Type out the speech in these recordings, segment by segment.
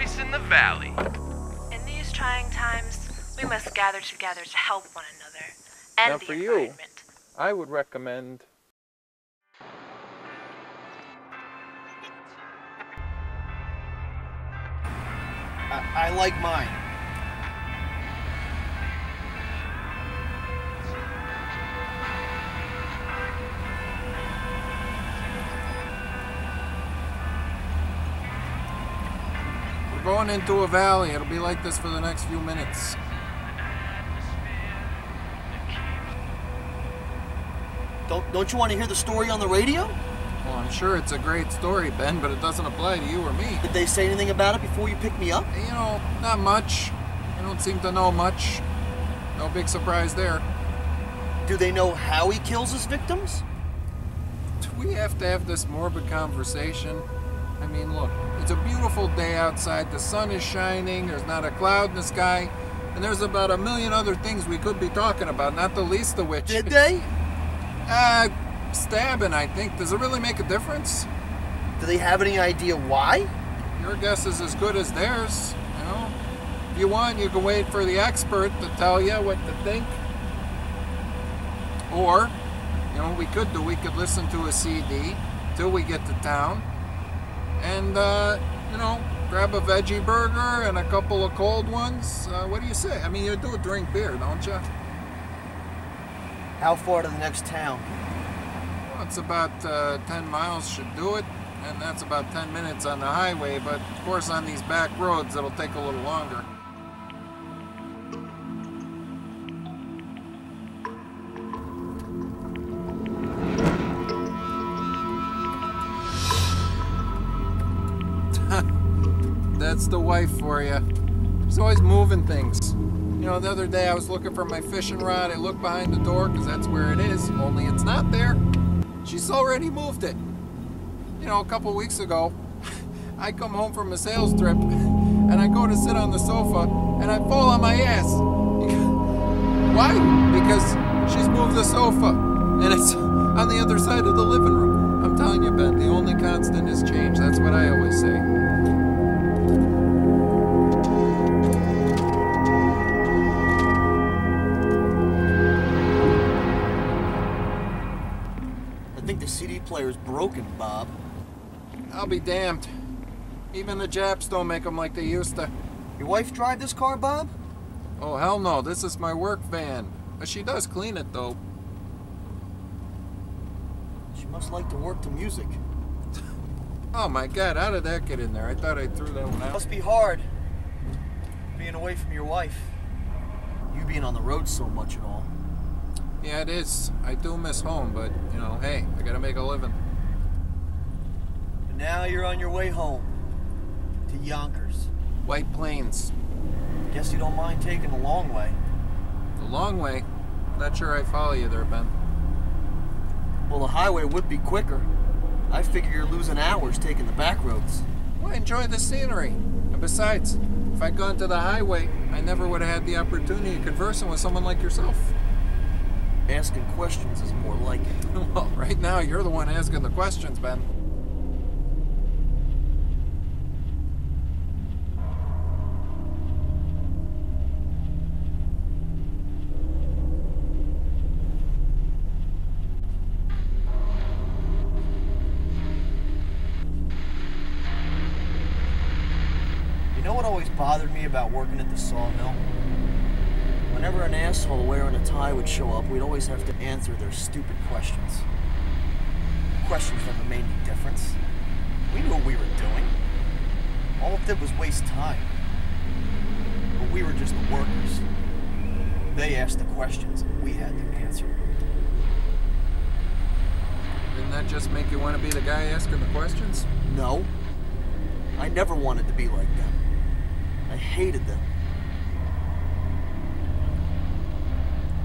place in the valley. In these trying times, we must gather together to help one another and Now the for you, environment. I would recommend... I like mine. We're going into a valley. It'll be like this for the next few minutes. Don't you want to hear the story on the radio? Well, I'm sure it's a great story, Ben, but it doesn't apply to you or me. Did they say anything about it before you picked me up? You know, not much. I don't seem to know much. No big surprise there. Do they know how he kills his victims? Do we have to have this morbid conversation? I mean, look, it's a beautiful day outside. The sun is shining. There's not a cloud in the sky. And there's about a million other things we could be talking about, not the least of which... Did they? Stabbing, I think. Does it really make a difference? Do they have any idea why? Your guess is as good as theirs, you know? If you want, you can wait for the expert to tell you what to think. Or, you know, we could listen to a CD till we get to town. And, you know, grab a veggie burger and a couple of cold ones. What do you say? I mean, you do drink beer, don't you? How far to the next town? Well, it's about 10 miles should do it. And that's about 10 minutes on the highway. But, of course, on these back roads, it'll take a little longer. That's the wife for you. She's always moving things. You know, the other day I was looking for my fishing rod. I looked behind the door because that's where it is, only it's not there. She's already moved it. You know, a couple weeks ago, I come home from a sales trip and I go to sit on the sofa and I fall on my ass. Why? Because she's moved the sofa and it's on the other side of the living room. I'm telling you, Ben, the only constant is change. That's what I always say. I think the CD player's broken, Bob. I'll be damned. Even the Japs don't make them like they used to. Your wife drive this car, Bob? Oh, hell no. This is my work van. But she does clean it, though. She must like to work to music. Oh, my God. How did that get in there? I thought I threw that one out. Must be hard being away from your wife. You being on the road so much and all. Yeah, it is. I do miss home, but, you know, hey, I gotta make a living. And now you're on your way home. To Yonkers. White Plains. Guess you don't mind taking the long way. The long way? Not sure I follow you there, Ben. Well, the highway would be quicker. I figure you're losing hours taking the back roads. Well, I enjoy the scenery. And besides, if I'd gone to the highway, I never would have had the opportunity of conversing with someone like yourself. Asking questions is more like it. Well, right now, you're the one asking the questions, Ben. You know what always bothered me about working at the sawmill? Whenever an asshole wearing a tie would show up, we'd always have to answer their stupid questions. Questions never made any difference. We knew what we were doing. All it did was waste time. But we were just the workers. They asked the questions, and we had to answer. Didn't that just make you want to be the guy asking the questions? No. I never wanted to be like them. I hated them.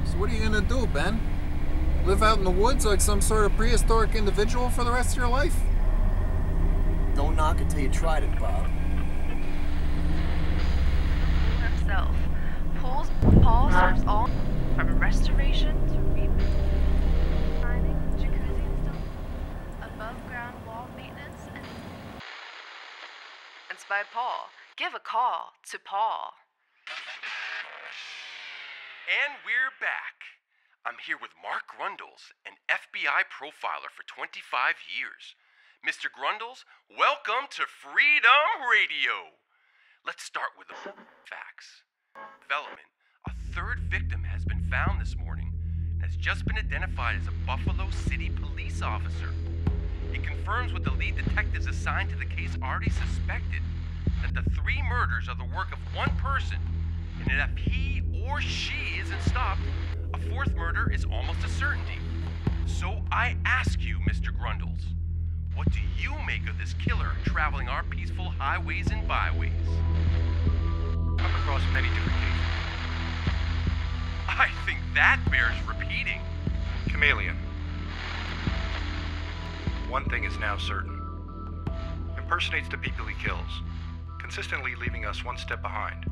So what are you gonna do, Ben? Live out in the woods like some sort of prehistoric individual for the rest of your life? Don't knock it till you tried it, Bob. Himself. Paul serves all from restoration to rebuilding, jacuzzi installation, above ground wall maintenance, and it's by Paul. give a call to Paul. And we're back. I'm here with Mark Grundles, an FBI profiler for 25 years. Mr. Grundles, welcome to Freedom Radio. Let's start with the facts. Development. A third victim has been found this morning and has just been identified as a Buffalo City police officer. It confirms what the lead detectives assigned to the case already suspected, that the 3 murders are the work of one person, and that if he or she isn't stopped, a 4th murder is almost a certainty. So I ask you, Mr. Grundles, what do you make of this killer traveling our peaceful highways and byways? Come across many different cases. I think that bears repeating. Chameleon. One thing is now certain. Impersonates the people he kills, consistently leaving us one step behind.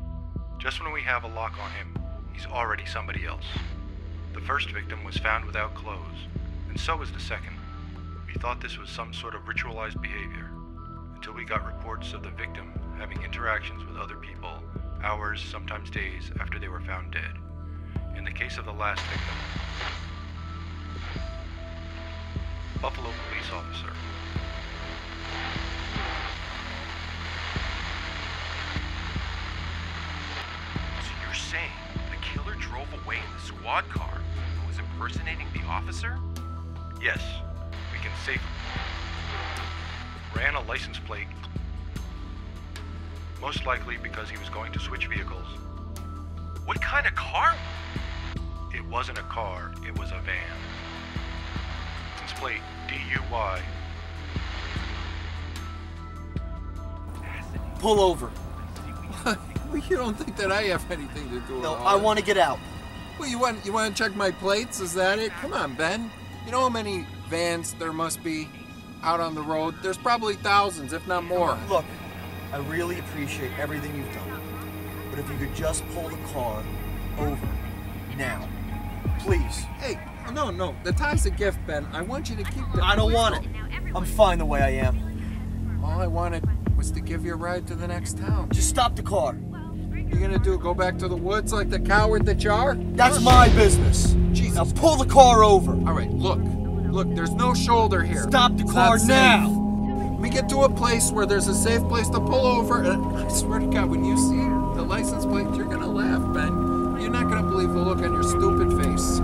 Just when we have a lock on him, he's already somebody else. The first victim was found without clothes, and so was the second. We thought this was some sort of ritualized behavior, until we got reports of the victim having interactions with other people hours, sometimes days, after they were found dead. In the case of the last victim, Buffalo police officer. So you're saying the killer drove away in the squad car and was impersonating the officer? Yes, we can safely. Ran a license plate, most likely because he was going to switch vehicles. What kind of car? It wasn't a car, it was a van. License plate DUI. Pull over. Well, you don't think that I have anything to do with No, all I this? want to get out. Well, you want to check my plates? Is that it? Come on, Ben. You know how many vans there must be out on the road? There's probably thousands, if not more. Look, I really appreciate everything you've done. But if you could just pull the car over now. Please. Hey, no. The tie's a gift, Ben. I want you to keep the... I don't want it. I'm fine the way I am. All I wanted was to give you a ride to the next town. Just stop the car. You gonna do? Go back to the woods like the coward that you are? That's my business. Jesus. Now pull the car over. All right, look, there's no shoulder here. Stop the It's car not now. safe. We get to a place where there's a safe place to pull over, and I swear to God, when you see the license plate, you're gonna laugh, Ben. You're not gonna believe the look on your stupid face.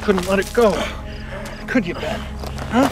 Couldn't let it go. Could you, Ben? Huh?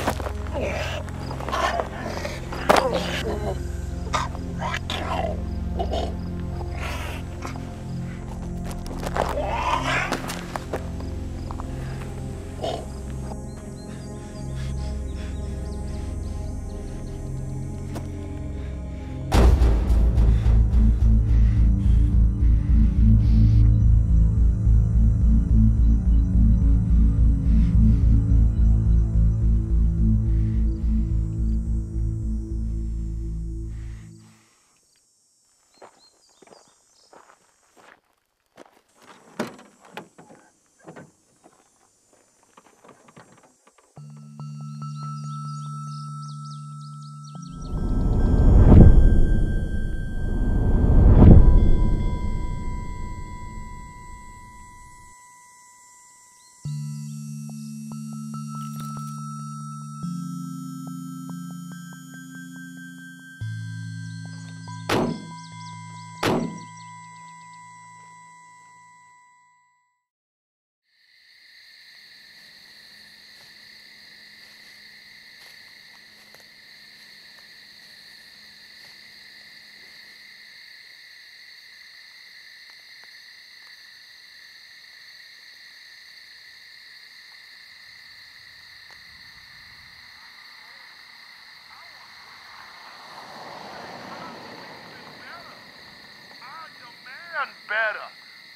and better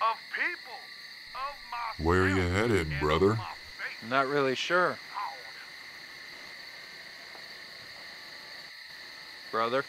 of people, of myself. Where you headed, and brother? of my faith. Not really sure. Brother?